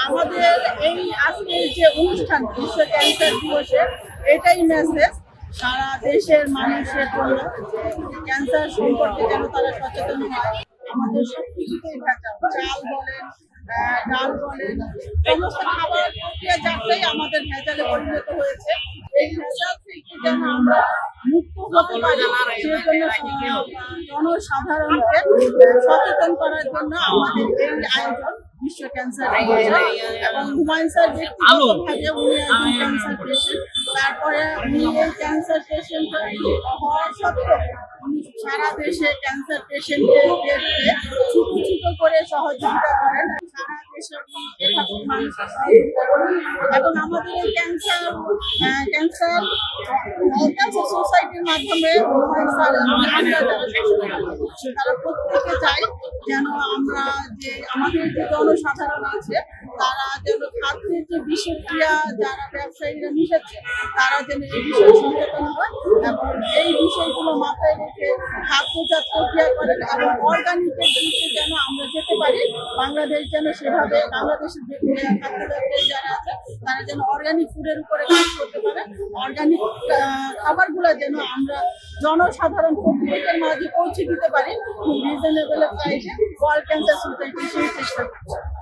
আমাদের এই আজকের যে অনুষ্ঠান বিশ্ব ক্যান্সার দিবসে এটাই মেসেজ সারা দেশের মানুষের জন্য ক্যান্সার সম্পর্কে যেন তারা সচেতন হয়। আমাদের সবকিছুতেই ভেজাল, চাল বলেন, ডাল বলেন, সমস্ত খাবার প্রক্রিয়াজাতটাই আমাদের ভেজালে পরিণত হয়েছে। এই ভেজাল থেকে যেন আমরা মুক্ত হতে পারি সেজন্য জনসাধারণকে সচেতন করার জন্য আমাদের এই আয়োজন বিশ্ব ক্যান্সার দিবস। এবং হুমায়ুন স্যার ব্যক্তিগতভাবে উনি একজন ক্যান্সার পেশেন্ট, তারপরে উনি এই ক্যান্সার পেশেন্ট হওয়া সত্ত্বেও উনি সারা দেশে ক্যান্সার পেশেন্টদেরকে ছোট ছোট করে সহযোগিতা করেন সারা দেশের মানুষের সহযোগিতা করেন। এবং আমাদের এই ক্যান্সার সোসাইটির মাধ্যমে হুমায়ুন স্যার এবং আমরা তারা প্রত্যেকে চাই যেন আমরা যে আমাদের যে জনসাধারণ আছে তারা যেন খাদ্যের যে বিষক্রিয়া যারা ব্যবসায়ীরা মিশাচ্ছে তারা যেন এই বিষয়ে সচেতন হয় এবং এই বিষয়গুলো মাথায় রেখে খাদ্যজাত প্রক্রিয়া করেন এবং অর্গানিকের দিকে যেন আমরা যেতে পারি। বাংলাদেশ যেন সেভাবে বাংলাদেশের যে খাদ্যজাত যারা আছে তারা যেন অর্গানিক ফুডের উপরে কাজ করতে পারে। অর্গানিক খাবারগুলো যেন আমরা জনসাধারণ প্রত্যেকের মাঝে পৌঁছে দিতে পারি খুব রিজনেবল প্রাইসে। ওয়ার্ল্ড ক্যান্সার সোসাইটি সেই চেষ্টা করছে।